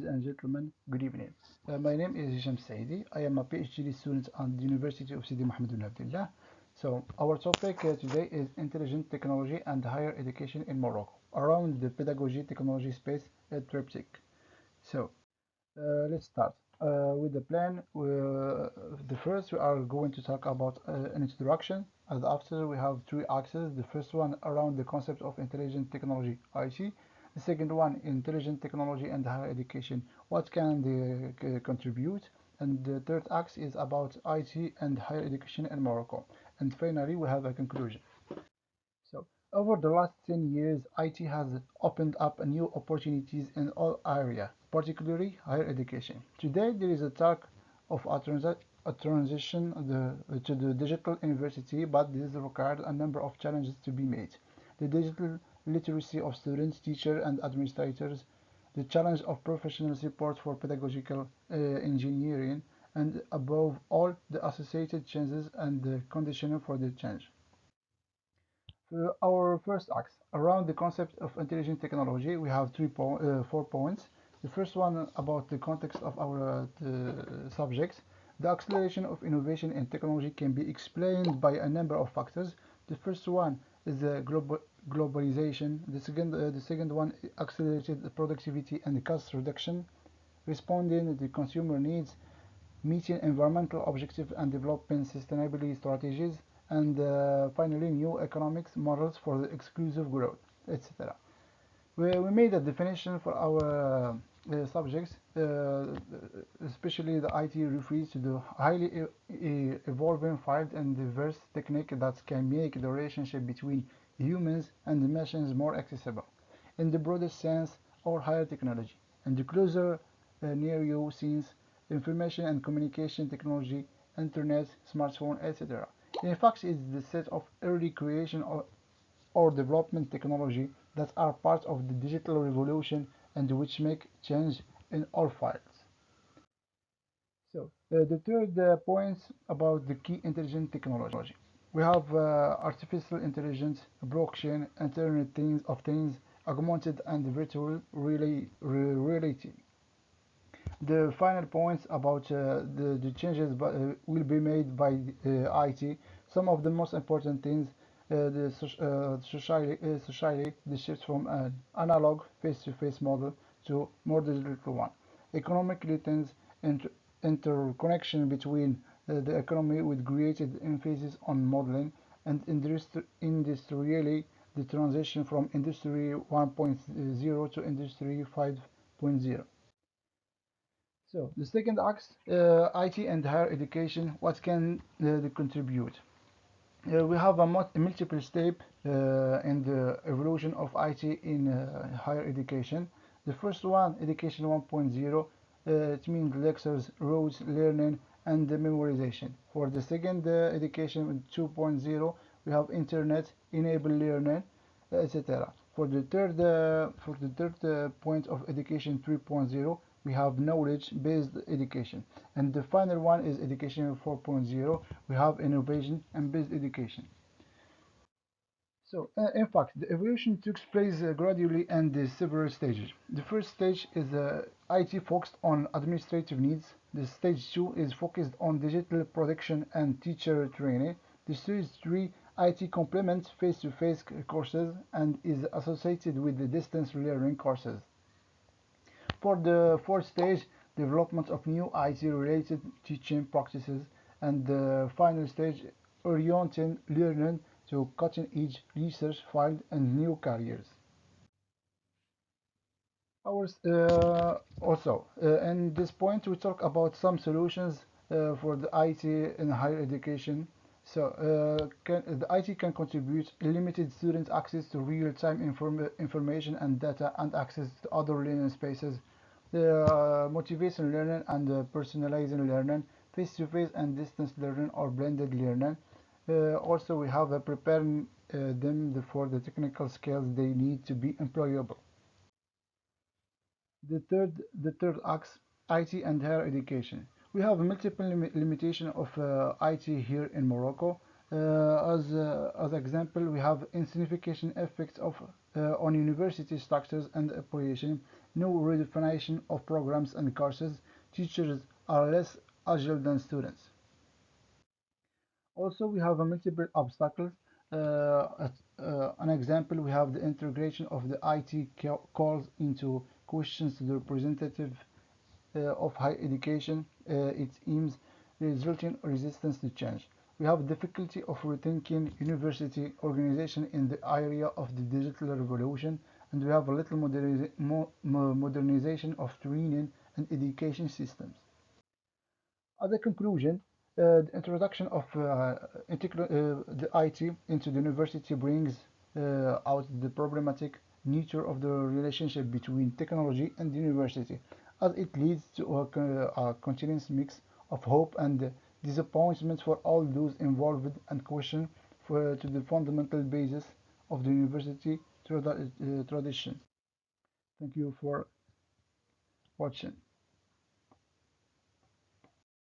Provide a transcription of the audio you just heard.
Ladies and gentlemen, good evening. My name is Hicham Saidi. I am a PhD student at the University of Sidi Mohammed bin Abdullah. So, our topic today is intelligent technology and higher education in Morocco, around the pedagogy technology space at triptych. So, let's start with the plan. The first, we are going to talk about an introduction, and after we have three axes. The first one around the concept of intelligent technology (IT). The second one, intelligent technology and higher education. What can they contribute? And the third axe is about IT and higher education in Morocco. And finally, we have a conclusion. So, over the last 10 years, IT has opened up new opportunities in all areas, particularly higher education. Today, there is a talk of a transition to the digital university, but this requires a number of challenges to be made. The digital literacy of students, teachers, and administrators, the challenge of professional support for pedagogical engineering, and above all, the associated changes and the conditioning for the change. Our first act around the concept of intelligent technology, we have 4 points. The first one about the context of our subjects. The acceleration of innovation in technology can be explained by a number of factors. The first one is the globalization. The second one, accelerated productivity and cost reduction, responding to consumer needs, meeting environmental objectives and developing sustainability strategies, and finally new economics models for the exclusive growth, etc. We made a definition for our subjects, especially the IT refers to the highly evolving field and diverse technique that can make the relationship between humans and the machines more accessible. In the broadest sense, or higher technology. And the closer near you sense, information and communication technology, internet, smartphone, etc. In fact, it's the set of early creation or development technology that are part of the digital revolution and which make change in all fields. So, the third point about the key intelligent technology. We have artificial intelligence, blockchain, Internet of Things, augmented and virtual reality. The final points about the changes will be made by IT. Some of the most important things, society, the shift from an analog face-to-face model to more digital one. Economic returns and interconnection between the economy with greater emphasis on modeling and industrially the transition from industry 1.0 to industry 5.0. So the second axe, IT and higher education, what can they contribute? We have a multiple step in the evolution of IT in higher education. The first one, education 1.0, it means lectures, roads, learning, and the memorization. For the second education 2.0, we have internet, enable learning, etc. For the third point of education 3.0, we have knowledge-based education. And the final one is education 4.0, we have innovation and based education. So, in fact, the evolution took place gradually and in several stages. The first stage is IT focused on administrative needs. The stage 2 is focused on digital production and teacher training. The stage 3, IT complements face-to-face courses and is associated with the distance learning courses. For the fourth stage, development of new IT-related teaching practices, and the final stage, orienting learning to cutting-edge research field and new careers. In this point, we talk about some solutions for the IT in higher education. So, the IT can contribute limited student access to real-time information and data and access to other learning spaces, the motivation learning and personalizing learning, face-to-face and distance learning or blended learning. Also, we have preparing them for the technical skills they need to be employable. The third axe, IT and higher education. We have multiple limitation of IT here in Morocco. As example, we have insignificant effects of on university structures and operation, no redefinition of programs and courses. Teachers are less agile than students. Also, we have a multiple obstacles. An example, we have the integration of the IT calls into questions to the representative of higher education, its aims, resulting resistance to change. We have difficulty of rethinking university organization in the area of the digital revolution, and we have a little modernization of training and education systems. As a conclusion, the introduction of the IT into the university brings out the problematic nature of the relationship between technology and the university, as it leads to a continuous mix of hope and disappointment for all those involved and question to the fundamental basis of the university tradition. Thank you for watching.